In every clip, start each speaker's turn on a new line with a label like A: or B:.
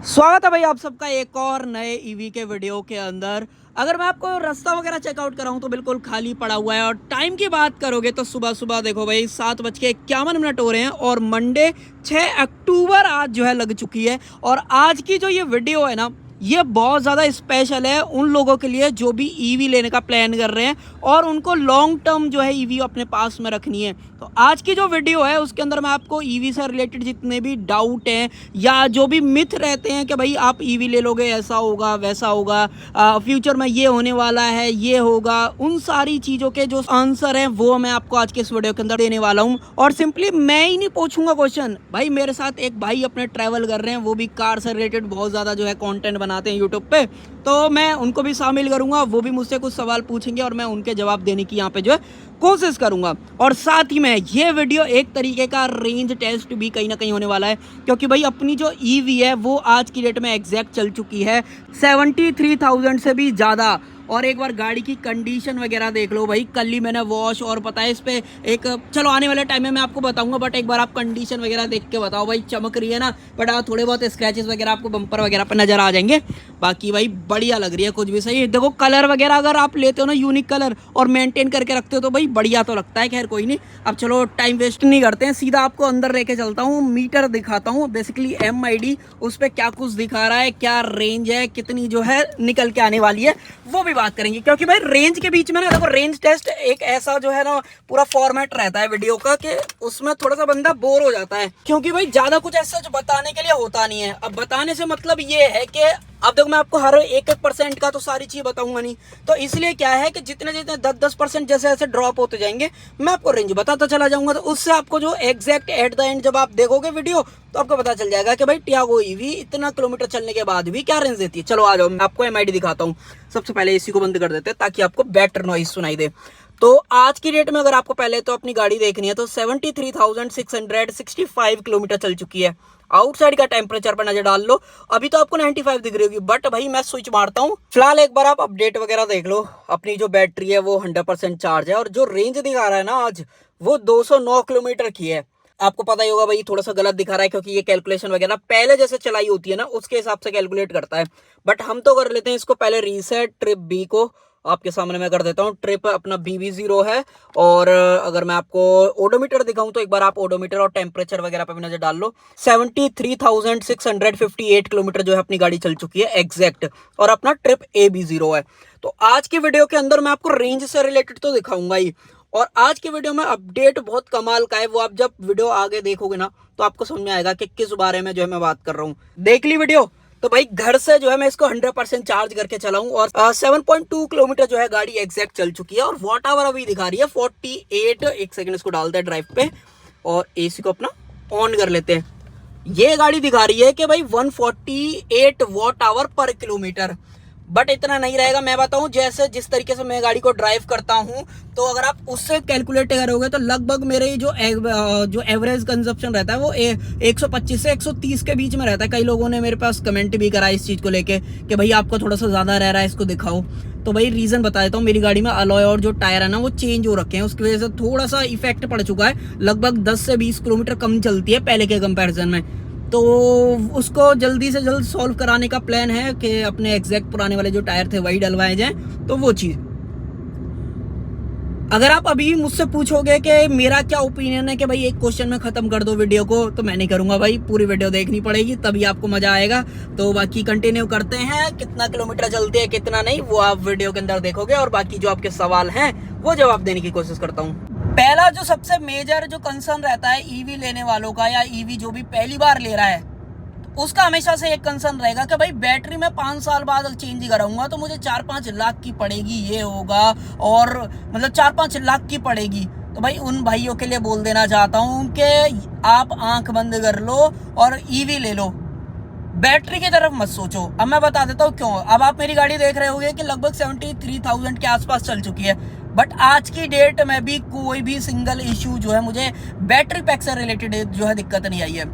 A: स्वागत है भाई आप सबका एक और नए ईवी के वीडियो के अंदर। अगर मैं आपको रास्ता वगैरह चेकआउट कराऊं तो बिल्कुल खाली पड़ा हुआ है। और टाइम की बात करोगे तो सुबह सुबह देखो भाई 7:51 हो रहे हैं और मंडे 6 अक्टूबर आज जो है लग चुकी है। और आज की जो ये वीडियो है ना, ये बहुत ज़्यादा स्पेशल है उन लोगों के लिए जो भी ईवी लेने का प्लान कर रहे हैं और उनको लॉन्ग टर्म जो है ईवी अपने पास में रखनी है। तो आज की जो वीडियो है उसके अंदर मैं आपको ईवी से रिलेटेड जितने भी डाउट हैं या जो भी मिथ रहते हैं कि भाई आप ईवी ले लोगे ऐसा होगा वैसा होगा, फ्यूचर में ये होने वाला है ये होगा, उन सारी चीज़ों के जो आंसर हैं वो मैं आपको आज के इस वीडियो के अंदर देने वाला हूँ। और सिंपली मैं ही नहीं पूछूंगा क्वेश्चन, भाई मेरे साथ एक भाई अपने ट्रैवल कर रहे हैं, वो भी कार से रिलेटेड बहुत ज़्यादा जो है कंटेंट बनाते हैं यूट्यूब पे, तो मैं उनको भी शामिल करूंगा। वो भी मुझसे कुछ सवाल पूछेंगे और मैं उनके जवाब देने की यहाँ पे जो है कोशिश करूंगा। और साथ ही में ये वीडियो एक तरीके का रेंज टेस्ट भी कहीं ना कहीं होने वाला है, क्योंकि भाई अपनी जो ईवी है वो आज की डेट में एग्जैक्ट चल चुकी है 73,000 से भी ज़्यादा। और एक बार गाड़ी की कंडीशन वगैरह देख लो भाई, कल ही मैंने वॉश और पता है इस पे एक, चलो आने वाले टाइम में मैं आपको बताऊंगा, बट एक बार आप कंडीशन वगैरह देख के बताओ भाई, चमक रही है ना। बट थोड़े बहुत स्क्रैचेस वगैरह आपको बम्पर वगैरह पर नजर आ जाएंगे, बाकी भाई बढ़िया लग रही है कुछ भी सही। देखो कलर वगैरह अगर आप लेते हो ना यूनिक कलर और मेंटेन करके रखते हो तो भाई बढ़िया तो लगता है। खैर कोई नहीं, अब चलो टाइम वेस्ट नहीं करते हैं, सीधा आपको अंदर लेके चलता हूँ, मीटर दिखाता हूँ, बेसिकली MID उस पर क्या कुछ दिखा रहा है, क्या रेंज है, कितनी जो है निकल के आने वाली है, वो भी बात करेंगे। क्योंकि भाई रेंज के बीच में ना देखो, रेंज टेस्ट एक ऐसा जो है ना पूरा फॉर्मेट रहता है वीडियो का कि उसमें थोड़ा सा बंदा बोर हो जाता है, क्योंकि भाई ज्यादा कुछ ऐसा जो बताने के लिए होता नहीं है। अब बताने से मतलब ये है कि अब देखो मैं आपको हर एक 1% का तो सारी चीज बताऊंगा नहीं, तो इसलिए क्या है कि जितने जितने 10% जैसे जैसे ड्रॉप होते जाएंगे मैं आपको रेंज बताता चला जाऊंगा। तो उससे आपको जो एग्जैक्ट एट द एंड जब आप देखोगे वीडियो तो आपको पता चल जाएगा कि भाई टियागो ईवी इतना किलोमीटर चलने के बाद भी क्या रेंज देती है। चलो आ जाओ, मैं आपको MID दिखाता हूँ। सबसे पहले AC को बंद कर देते हैं ताकि आपको बेटर नॉइज सुनाई दे। तो आज की डेट में अगर आपको पहले तो अपनी गाड़ी देखनी है तो 73,665 किलोमीटर चल चुकी है। आउटसाइड का टेम्परेचर पर नजर डाल लो, अभी तो आपको 95 दिख रही होगी, बट भाई मैं स्विच मारता हूँ। फिलहाल एक बार आप अपडेट वगैरह देख लो, अपनी जो बैटरी है वो 100% चार्ज है और जो रेंज दिखा रहा है ना आज वो 209 किलोमीटर की है। आपको पता ही होगा भाई थोड़ा सा गलत दिखा रहा है, क्योंकि ये कैलकुलेशन वगैरह पहले जैसे चलाई होती है ना उसके हिसाब से कैलकुलेट करता है, बट हम तो कर लेते हैं इसको पहले रीसेट। ट्रिप B को आपके सामने मैं कर देता हूँ, ट्रिप अपना BB0 है। और अगर मैं आपको ओडोमीटर दिखाऊं तो एक बार आप ओडोमीटर और टेम्परेचर वगैरह पे भी नजर डाल लो। 73,658 किलोमीटर जो है अपनी गाड़ी चल चुकी है एग्जैक्ट, और अपना ट्रिप AB0 है। तो आज की वीडियो के अंदर मैं आपको रेंज से रिलेटेड तो दिखाऊंगा ही, और आज की वीडियो में अपडेट बहुत कमाल का है, वो आप जब वीडियो आगे देखोगे ना तो आपको समझ में आएगा कि किस बारे में जो है मैं बात कर रहा हूँ। देख ली वीडियो तो भाई घर से जो है मैं इसको 100% चार्ज करके चलाऊं और 7.2 किलोमीटर जो है गाड़ी एग्जैक्ट चल चुकी है। और वॉट आवर अभी दिखा रही है 48। एक सेकंड इसको डालते हैं ड्राइव पे और AC को अपना ऑन कर लेते हैं। ये गाड़ी दिखा रही है कि भाई 148 वॉट आवर पर किलोमीटर, बट इतना नहीं रहेगा। मैं बताऊं जैसे जिस तरीके से मैं गाड़ी को ड्राइव करता हूं, तो अगर आप उससे कैलकुलेट करोगे तो लगभग मेरे जो एवरेज कंजप्शन रहता है वो 125 से 130 के बीच में रहता है। कई लोगों ने मेरे पास कमेंट भी करा इस चीज को लेके कि भाई आपका थोड़ा सा ज्यादा रह रहा है, इसको दिखाओ। तो भाई रीजन बता देता हूँ, मेरी गाड़ी में अलॉय और जो टायर है ना वो चेंज हो रखे हैं, उसकी वजह से थोड़ा सा इफेक्ट पड़ चुका है। लगभग 10 से 20 किलोमीटर कम चलती है पहले के कंपेरिजन में, तो उसको जल्दी से जल्द सॉल्व कराने का प्लान है कि अपने एग्जैक्ट पुराने वाले जो टायर थे वही डलवाए जाएं। तो वो चीज अगर आप अभी मुझसे पूछोगे कि मेरा क्या ओपिनियन है कि भाई एक क्वेश्चन में खत्म कर दो वीडियो को, तो मैं नहीं करूंगा भाई, पूरी वीडियो देखनी पड़ेगी तभी आपको मजा आएगा। तो बाकी कंटिन्यू करते हैं, कितना किलोमीटर चलते हैं कितना नहीं वो आप वीडियो के अंदर देखोगे, और बाकी जो आपके सवाल हैं वो जवाब देने की कोशिश करता हूँ। पहला जो सबसे मेजर जो कंसर्न रहता है ईवी लेने वालों का, या ईवी जो भी पहली बार ले रहा है, उसका हमेशा से एक कंसर्न रहेगा कि भाई बैटरी में 5 साल बाद चेंज कराऊंगा तो मुझे 4-5 लाख की पड़ेगी, ये होगा, और मतलब 4-5 लाख की पड़ेगी। तो भाई उन भाइयों के लिए बोल देना चाहता हूं कि आप आंख बंद कर लो और ईवी ले लो, बैटरी की तरफ मत सोचो। अब मैं बता देता हूँ क्यों। अब आप मेरी गाड़ी देख रहे होंगे कि लगभग 73,000 के आसपास चल चुकी है, बट आज की डेट में भी कोई भी सिंगल इश्यू जो है मुझे बैटरी पैक से रिलेटेड जो है दिक्कत नहीं आई है।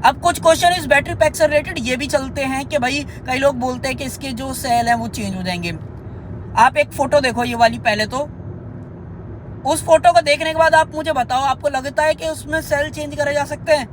A: अब कुछ क्वेश्चन इस बैटरी पैक से रिलेटेड ये भी चलते हैं कि भाई कई लोग बोलते हैं कि इसके जो सेल हैं वो चेंज हो जाएंगे। आप एक फोटो देखो ये वाली, पहले तो उस फोटो को देखने के बाद आप मुझे बताओ आपको लगता है कि उसमें सेल चेंज करे जा सकते हैं?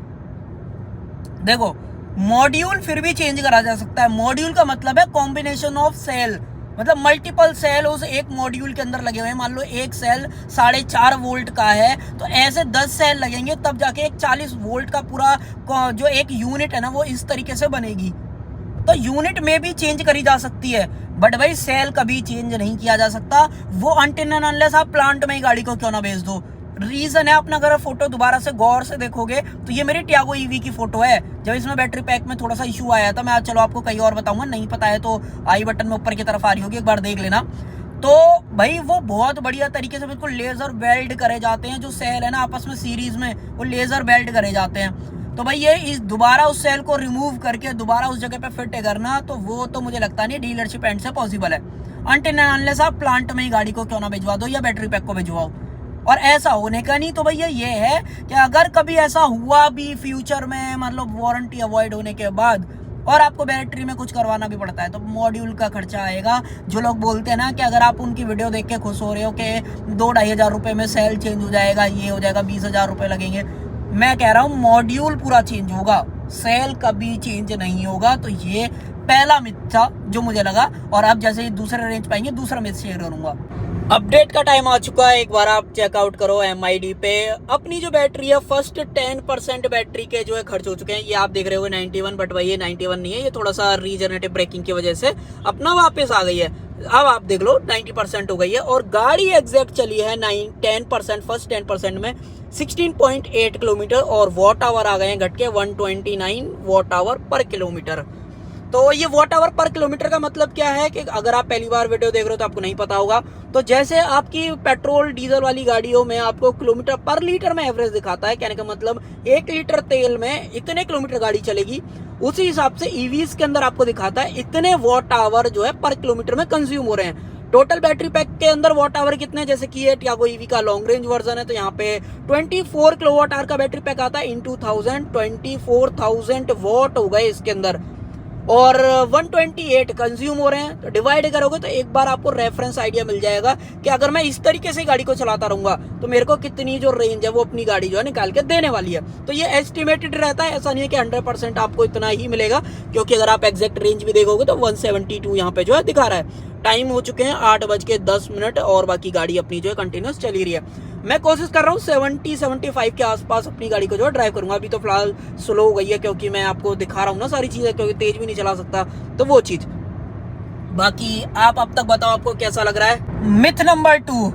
A: देखो मॉड्यूल फिर भी चेंज करा जा सकता है। मॉड्यूल का मतलब है कॉम्बिनेशन ऑफ सेल, मतलब मल्टीपल सेल उस एक मॉड्यूल के अंदर लगे हुए हैं। मान लो एक सेल 4.5 वोल्ट का है, तो ऐसे 10 सेल लगेंगे, तब जाके एक 40 वोल्ट का पूरा जो एक यूनिट है ना, वो इस तरीके से बनेगी। तो यूनिट में भी चेंज करी जा सकती है, बट भाई सेल कभी चेंज नहीं किया जा सकता। वो अनटिल एंड अनलेस आप प्लांट में ही गाड़ी को क्यों ना भेज दो। रीजन है, अपना अगर फोटो दोबारा से गौर से देखोगे तो ये मेरी टियागो ईवी की फोटो है। जब इसमें बैटरी पैक में थोड़ा सा इशू आया था, मैं आज चलो आपको कहीं और बताऊंगा, नहीं पता है तो आई बटन में ऊपर की तरफ आ रही होगी, एक बार देख लेना। तो भाई वो बहुत बढ़िया तरीके से बिल्कुल लेजर वेल्ड करे जाते हैं, जो सेल है ना आपस में सीरीज में, वो लेजर वेल्ड करे जाते हैं। तो भाई ये इस दोबारा उस सेल को रिमूव करके दोबारा उस जगह पे फिट करना, तो वो तो मुझे लगता नहीं डीलरशिप एंड से पॉसिबल है। अनटिल एंड अनलेस आप प्लांट में ही गाड़ी को क्यों ना भिजवा दो या बैटरी पैक को भिजवाओ। और ऐसा होने का नहीं। तो भैया ये है कि अगर कभी ऐसा हुआ भी फ्यूचर में, मतलब वारंटी अवॉइड होने के बाद, और आपको बैटरी में कुछ करवाना भी पड़ता है, तो मॉड्यूल का खर्चा आएगा। जो लोग बोलते हैं ना कि अगर आप उनकी वीडियो देख के खुश हो रहे हो कि 2-2.5 हज़ार रुपये में सेल चेंज हो जाएगा, ये हो जाएगा, 20,000 रुपये लगेंगे, मैं कह रहा हूँ मॉड्यूल पूरा चेंज होगा, सेल कभी चेंज नहीं होगा। तो ये पहला मिथ था जो मुझे लगा। और अब जैसे दूसरे रेंज पाएंगे दूसरा मिथ शेयर करूंगा। अपडेट का टाइम आ चुका है, एक बार आप चेकआउट करो MID पे। अपनी जो बैटरी है, फर्स्ट 10% बैटरी के जो है खर्च हो चुके हैं। ये आप देख रहे हो 91, बट भाई ये 91 नहीं है, ये थोड़ा सा रीजनरेटिव ब्रेकिंग की वजह से अपना वापस आ गई है। अब आप देख लो 90% हो गई है, और गाड़ी एग्जैक्ट चली है 10%, फर्स्ट 10% में 16.8 किलोमीटर, और वॉट आवर आ गए हैं घट के 129 वॉट आवर पर किलोमीटर। तो ये वॉट आवर पर किलोमीटर का मतलब क्या है कि अगर आप पहली बार वीडियो देख रहे हो तो आपको नहीं पता होगा। तो जैसे आपकी पेट्रोल डीजल वाली गाड़ियों में आपको किलोमीटर पर लीटर में एवरेज दिखाता है, कहने का मतलब 1 लीटर तेल में इतने किलोमीटर गाड़ी चलेगी, उसी हिसाब से ईवीज के अंदर आपको दिखाता है इतने वॉट आवर जो है पर किलोमीटर में कंज्यूम हो रहे हैं। टोटल बैटरी पैक के अंदर वॉट आवर कितने, जैसे कि ये टियागो ईवी का लॉन्ग रेंज वर्जन है, तो यहाँ पे 24 किलोवाट आवर का बैटरी पैक आता है इन 24,000 वॉट हो गए इसके अंदर, और 128 कंज्यूम हो रहे हैं। तो डिवाइड करोगे तो एक बार आपको रेफरेंस आइडिया मिल जाएगा कि अगर मैं इस तरीके से गाड़ी को चलाता रहूंगा तो मेरे को कितनी जो रेंज है वो अपनी गाड़ी जो है निकाल के देने वाली है। तो ये एस्टिमेटेड रहता है, ऐसा नहीं है कि 100% आपको इतना ही मिलेगा, क्योंकि अगर आप एग्जैक्ट रेंज भी देखोगे तो 172 यहाँ पे जो है दिखा रहा है। टाइम हो चुके हैं 8:10 और बाकी गाड़ी अपनी जो है कंटिन्यूस चली रही है। मैं कोशिश कर रहा हूँ 70-75 के आसपास अपनी गाड़ी को जो है ड्राइव करूंगा। अभी तो फिलहाल स्लो हो गई है, क्योंकि मैं आपको दिखा रहा हूँ ना सारी चीजें, क्योंकि तेज भी नहीं चला सकता, तो वो चीज। बाकी आप अब तक बताओ आपको कैसा लग रहा है। मिथ नंबर 2,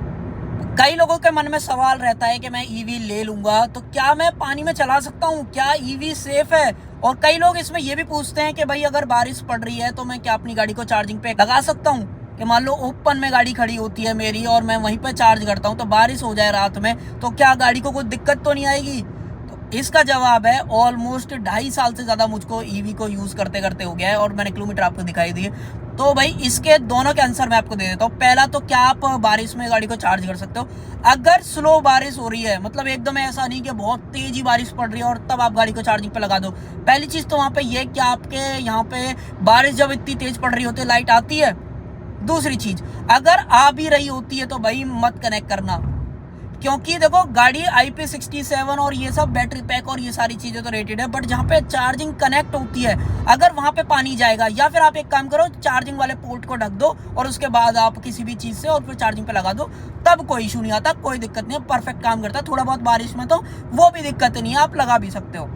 A: कई लोगों के मन में सवाल रहता है कि मैं ईवी ले लूंगा तो क्या मैं पानी में चला सकता हूँ, क्या ईवी सेफ है। और कई लोग इसमें ये भी पूछते हैं कि भाई अगर बारिश पड़ रही है तो मैं क्या अपनी गाड़ी को चार्जिंग पे लगा सकता हूँ, कि मान लो ओपन में गाड़ी खड़ी होती है मेरी और मैं वहीं पे चार्ज करता हूँ, तो बारिश हो जाए रात में तो क्या गाड़ी को कोई दिक्कत तो नहीं आएगी। तो इसका जवाब है ऑलमोस्ट 2.5 साल से ज्यादा मुझको ईवी को यूज करते करते हो गया है, और मैंने किलोमीटर आपको दिखाई दिए। तो भाई इसके दोनों के आंसर मैं आपको दे देता हूँ। पहला तो क्या आप बारिश में गाड़ी को चार्ज कर सकते हो, अगर स्लो बारिश हो रही है, मतलब एकदम ऐसा नहीं कि बहुत तेजी बारिश पड़ रही है और तब आप गाड़ी को चार्जिंग पे लगा दो। पहली चीज तो वहां पे ये कि आपके यहाँ पे बारिश जब इतनी तेज पड़ रही होती है लाइट आती है। दूसरी चीज, अगर आ भी रही होती है तो भाई मत कनेक्ट करना, क्योंकि देखो गाड़ी IP67 और ये सब बैटरी पैक और ये सारी चीजें तो रेटेड है, बट जहाँ पे चार्जिंग कनेक्ट होती है अगर वहां पे पानी जाएगा, या फिर आप एक काम करो चार्जिंग वाले पोर्ट को ढक दो और उसके बाद आप किसी भी चीज से और फिर चार्जिंग पे लगा दो, तब कोई इशू नहीं आता, कोई दिक्कत नहीं है, परफेक्ट काम करता है। थोड़ा बहुत बारिश में तो वो भी दिक्कत नहीं है, आप लगा भी सकते हो।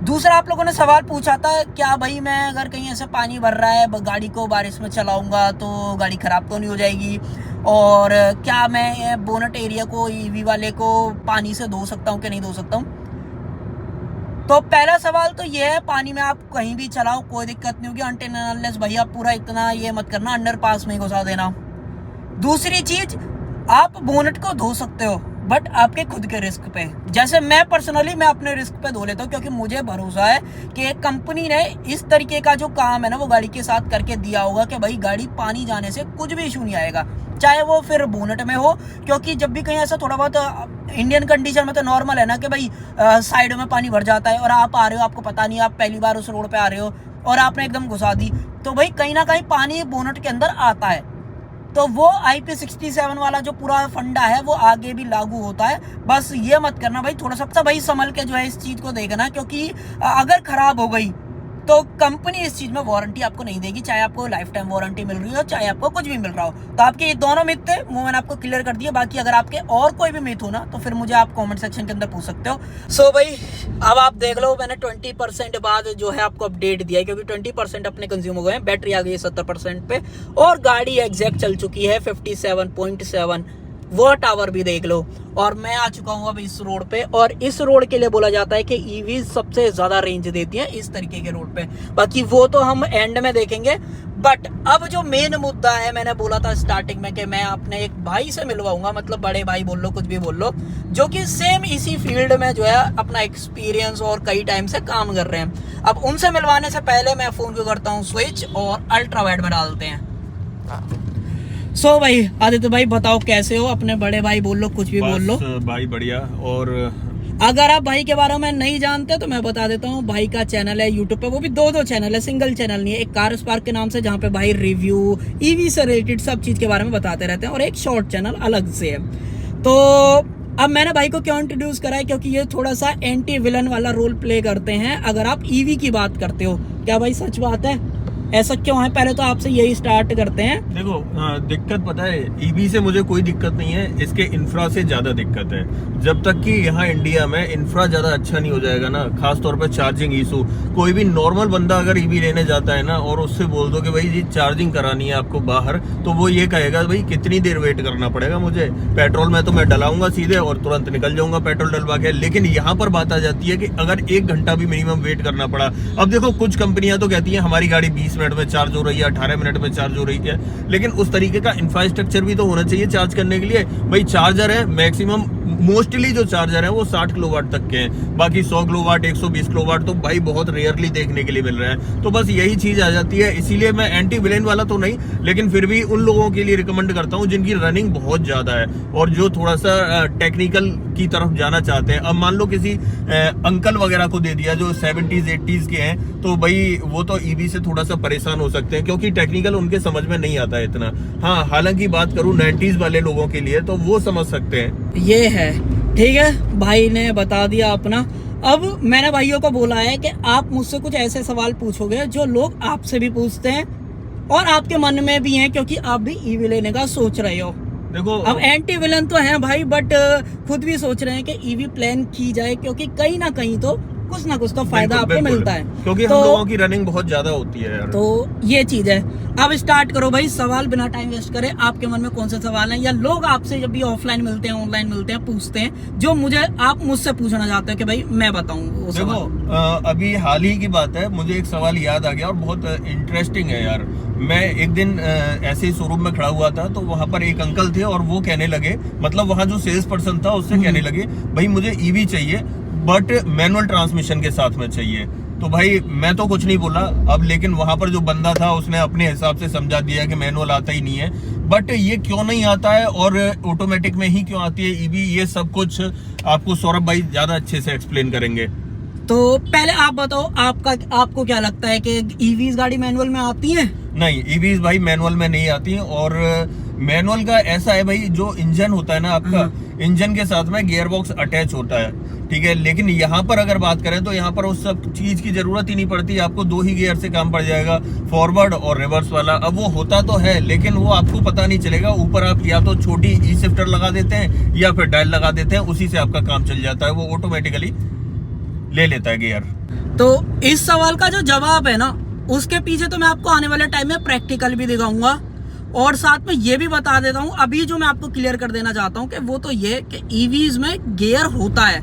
A: दूसरा, आप लोगों ने सवाल पूछा था क्या भाई मैं अगर कहीं ऐसे पानी भर रहा है गाड़ी को बारिश में चलाऊंगा तो गाड़ी खराब तो नहीं हो जाएगी, और क्या मैं बोनट एरिया को ईवी वाले को पानी से धो सकता हूँ कि नहीं धो सकता हूँ। तो पहला सवाल तो ये है, पानी में आप कहीं भी चलाओ कोई दिक्कत नहीं होगी, अनटिल अनलेस भैया पूरा इतना ये मत करना अंडरपास में घुसा देना। दूसरी चीज, आप बोनट को धो सकते हो बट आपके खुद के रिस्क पे। जैसे मैं पर्सनली मैं अपने रिस्क पे धो लेता हूँ, क्योंकि मुझे भरोसा है कि एक कंपनी ने इस तरीके का जो काम है ना वो गाड़ी के साथ करके दिया होगा कि भाई गाड़ी पानी जाने से कुछ भी इशू नहीं आएगा, चाहे वो फिर बोनट में हो। क्योंकि जब भी कहीं ऐसा थोड़ा बहुत इंडियन कंडीशन में तो नॉर्मल है ना कि भाई साइड में पानी भर जाता है और आप आ रहे हो, आपको पता नहीं, आप पहली बार उस रोड पे आ रहे हो और आपने एकदम घुसा दी, तो भाई कहीं ना कहीं पानी बोनट के अंदर आता है। तो वो IP67 वाला जो पूरा फंडा है वो आगे भी लागू होता है। बस ये मत करना भाई, थोड़ा सा भाई संभल के जो है इस चीज को देखना, क्योंकि अगर खराब हो गई तो कंपनी इस चीज में वारंटी आपको नहीं देगी, चाहे आपको लाइफ टाइम वारंटी मिल रही हो, चाहे आपको कुछ भी मिल रहा हो। तो आपके ये दोनों मिथ थे, वो मैंने आपको क्लियर कर दिया। बाकी अगर आपके और कोई भी मिथ हो ना, तो फिर मुझे आप कमेंट सेक्शन के अंदर पूछ सकते हो। सो भाई अब आप देख लो, मैंने 20% बाद जो है आपको अपडेट दिया है, क्योंकि 20% अपने कंज्यूम हो गए हैं। बैटरी आ गई है 70% पे, और गाड़ी एग्जैक्ट चल चुकी है 57.7 वॉट आवर भी देख लो। और मैं आ चुका हूँ अब इस रोड पे, और इस रोड के लिए बोला जाता है कि ईवी सबसे ज्यादा रेंज देती है इस तरीके के रोड पे। बाकी वो तो हम एंड में देखेंगे। बट अब जो मेन मुद्दा है, मैंने बोला था स्टार्टिंग में कि मैं अपने एक भाई से मिलवाऊंगा, मतलब बड़े भाई बोल लो, कुछ भी बोल लो, जो कि सेम इसी फील्ड में जो है अपना एक्सपीरियंस और कई टाइम से काम कर रहे हैं। अब उनसे मिलवाने से पहले मैं फोन को करता हूँ स्विच और अल्ट्रा वाइड में डालते हैं। सो भाई आदित्य भाई बताओ कैसे हो? अपने बड़े भाई बोल लो, कुछ भी बोल लो।
B: भाई बढ़िया। और
A: अगर आप भाई के बारे में नहीं जानते तो मैं बता देता हूँ, भाई का चैनल है यूट्यूब पे, वो भी दो चैनल है, सिंगल चैनल नहीं है। एक कार स्पार्क के नाम से, जहाँ पे भाई रिव्यू ईवी से रिलेटेड सब चीज के बारे में बताते रहते हैं, और एक शॉर्ट चैनल अलग से है। तो अब मैंने भाई को क्यों इंट्रोड्यूस करा है, क्योंकि ये थोड़ा सा एंटी विलन वाला रोल प्ले करते हैं अगर आप ईवी की बात करते हो। क्या भाई सच बात है? ऐसा क्यों है? पहले तो आपसे यही स्टार्ट करते हैं।
B: देखो दिक्कत पता है, ईवी से मुझे कोई दिक्कत नहीं है, इसके इंफ्रा से ज्यादा दिक्कत है। जब तक कि यहाँ इंडिया में इंफ्रा ज्यादा अच्छा नहीं हो जाएगा ना, खास तौर पे चार्जिंग इशू, कोई भी नॉर्मल बंदा अगर ईवी लेने जाता है ना, और उससे बोल दो कि भाई जी चार्जिंग करानी है आपको बाहर, तो वो ये कहेगा भाई कितनी देर वेट करना पड़ेगा मुझे, पेट्रोल में तो मैं डलाऊंगा सीधे और तुरंत निकल जाऊंगा पेट्रोल डलवा के। लेकिन यहाँ पर बात आ जाती है कि अगर 1 घंटा भी मिनिमम वेट करना पड़ा। अब देखो कुछ कंपनियां तो कहती है हमारी गाड़ी 20 मिनट में चार्ज हो रही है, 18 मिनट में चार्ज हो रही है, लेकिन उस तरीके का इंफ्रास्ट्रक्चर भी तो होना चाहिए चार्ज करने के लिए। भाई चार्जर है, मैक्सिमम मोस्टली जो चार्जर है वो 60 किलोवाट तक के हैं, बाकी 100 किलोवाट 120 किलोवाट तो भाई बहुत रेयरली देखने के लिए मिल रहा है। तो बस यही चीज आ जाती है, इसीलिए मैं एंटी विलेन वाला तो नहीं, लेकिन फिर भी उन लोगों के लिए रिकमेंड करता हूँ जिनकी रनिंग बहुत ज्यादा है और जो थोड़ा सा टेक्निकल की तरफ जाना चाहते हैं। अब मान लो किसी अंकल वगैरह को दे दिया जो 70s 80s के हैं, तो भाई वो तो ईवी से थोड़ा सा परेशान हो सकते हैं, क्योंकि टेक्निकल उनके समझ में नहीं आता है इतना। हाँ, हालांकि बात करूं 90s वाले लोगों के लिए तो वो समझ सकते हैं।
A: ये है, ठीक है, भाई ने बता दिया अपना। अब मैंने भाइयों को बोला है कि आप मुझसे कुछ ऐसे सवाल पूछोगे जो लोग आपसे भी पूछते हैं और आपके मन में भी हैं, क्योंकि आप भी ईवी लेने का सोच रहे हो।
B: देखो
A: अब एंटी विलन तो है भाई, बट खुद भी सोच रहे हैं कि ईवी प्लान की जाए, क्योंकि कहीं ना कहीं तो कुछ ना कुछ तो फायदा आपको मिलता है,
B: क्योंकि हम लोगों की रनिंग बहुत ज्यादा होती है यार।
A: तो ये चीज है। अब स्टार्ट करो भाई, सवाल बिना टाइम वेस्ट करे। आपके मन में कौन से सवाल हैं, या लोग आपसे जब भी ऑफलाइन मिलते हैं ऑनलाइन मिलते हैं पूछते हैं, जो मुझे आप मुझसे पूछना चाहते हो कि भाई मैं बताऊं?
B: देखो अभी हाल ही की बात है, मुझे एक सवाल याद आ गया और बहुत इंटरेस्टिंग है यार। मैं एक दिन ऐसे ही शोरूम में खड़ा हुआ था, तो वहां पर एक अंकल थे और वो कहने लगे, मतलब वहां जो सेल्स पर्सन था उससे कहने लगे भाई मुझे ईवी चाहिए बट मैनुअल ट्रांसमिशन के साथ में चाहिए। तो भाई मैं तो कुछ नहीं बोला अब, लेकिन वहां पर जो बंदा था उसने अपने हिसाब से समझा दिया कि मैनुअल आता ही नहीं है। बट ये क्यों नहीं आता है और ऑटोमेटिक में ही क्यों आती है ईवी, ये सब कुछ आपको सौरभ भाई ज्यादा अच्छे से एक्सप्लेन करेंगे।
A: तो पहले आप बताओ, आपको क्या लगता है कि ईवीज गाड़ी मैनुअल में आती है?
B: नहीं, ईवीज भाई मैनुअल में नहीं आती हैं। और मैनुअल का ऐसा है भाई, जो इंजन होता है ना आपका, इंजन के साथ में गियर बॉक्स अटैच होता है, ठीक है। लेकिन यहाँ पर अगर बात करें तो यहाँ पर उस सब चीज की जरूरत ही नहीं पड़ती, आपको 2 ही गियर से काम पड़ जाएगा, फॉरवर्ड और रिवर्स वाला। अब वो होता तो है लेकिन वो आपको पता नहीं चलेगा। ऊपर आप या तो छोटी ई शिफ्टर लगा देते हैं या फिर डायल लगा देते हैं, उसी से आपका काम चल जाता है, वो ऑटोमेटिकली ले लेता है गियर।
A: तो इस सवाल का जो जवाब है ना, उसके पीछे तो मैं आपको आने वाले टाइम में प्रैक्टिकल भी दिखाऊंगा, और साथ में ये भी बता देता हूँ अभी जो मैं आपको क्लियर कर देना चाहता हूँ कि वो तो ये कि ईवीज में गियर होता है,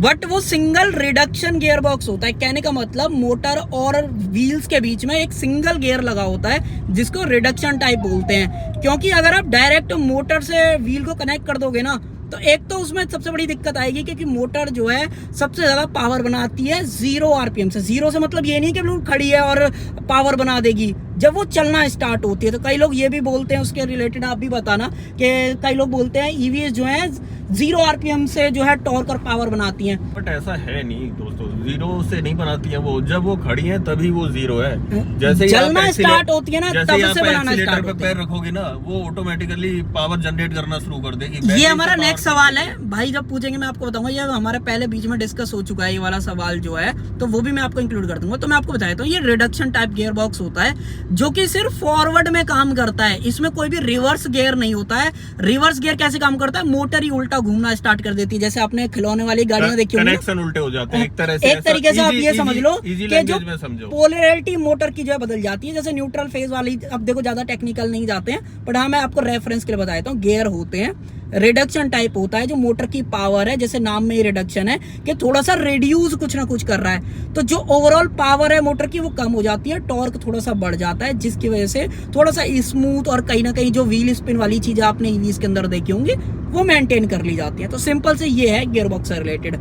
A: बट वो सिंगल रिडक्शन गियर बॉक्स होता है। कहने का मतलब मोटर और व्हील्स के बीच में एक सिंगल गियर लगा होता है, जिसको रिडक्शन टाइप बोलते हैं। क्योंकि अगर आप डायरेक्ट मोटर से व्हील को कनेक्ट कर दोगे ना, तो एक तो उसमें सबसे बड़ी दिक्कत आएगी, क्योंकि मोटर जो है सबसे ज्यादा पावर बनाती है 0 आरपीएम से। 0 से मतलब ये नहीं कि बिल्कुल खड़ी है और पावर बना देगी, जब वो चलना स्टार्ट होती है। तो कई लोग ये भी बोलते हैं, उसके रिलेटेड आप भी बताना, कि कई लोग बोलते हैं ईवी जो है 0 आरपीएम से जो है टॉर्क और पावर बनाती हैं।
B: बट ऐसा है नहीं दोस्तों, जीरो से नहीं बनाती है वो, जब वो खड़ी है तभी वो जीरो है। जैसे ही
A: चलना
B: आप
A: स्टार्ट होती है ना तब से बनाना
B: एक्सीलेटर
A: स्टार्ट
B: पे
A: होती है।
B: पैर रखोगे ना, वो ऑटोमेटिकली पावर जनरेट करना शुरू कर देगी।
A: ये हमारा नेक्स्ट सवाल है भाई, जब पूछेंगे मैं आपको बताऊंगा। ये हमारे पहले बीच में डिस्कस हो चुका है ये वाला सवाल जो है, तो वो भी मैं आपको इंक्लूड कर दूंगा। तो मैं आपको बता देता हूँ, ये रिडक्शन टाइप गियर बॉक्स होता है जो कि सिर्फ फॉरवर्ड में काम करता है। इसमें कोई भी रिवर्स गियर नहीं होता है। रिवर्स गियर कैसे काम करता है, मोटर ही उल्टा घूमना स्टार्ट कर देती है। जैसे आपने खिलौने वाली गाड़ियां देखी होंगी,
B: कनेक्शन उल्टे हो जाते हैं एक तरह से।
A: एक तरीके से आप ये समझ लो
B: इजी
A: कि जो
B: लैंग्वेज में समझो,
A: पोलैरिटी मोटर की जो है बदल जाती है। जैसे न्यूट्रल फेज वाली, अब देखो ज्यादा टेक्निकल नहीं जाते हैं, बट हाँ मैं आपको रेफरेंस के लिए बता देता हूँ। गियर होते हैं, रिडक्शन टाइप होता है जो मोटर की पावर है, जैसे नाम में ही रिडक्शन है कि थोड़ा सा रिड्यूस कुछ ना कुछ कर रहा है। तो जो ओवरऑल पावर है मोटर की वो कम हो जाती है, टॉर्क थोड़ा सा बढ़ जाता है, जिसकी वजह से थोड़ा सा स्मूथ और कहीं ना कहीं जो व्हील स्पिन वाली चीजें आपने ईवीज के अंदर देखी होंगी वो मेंटेन कर ली जाती है। तो सिंपल से ये है गियर बॉक्स से रिलेटेड।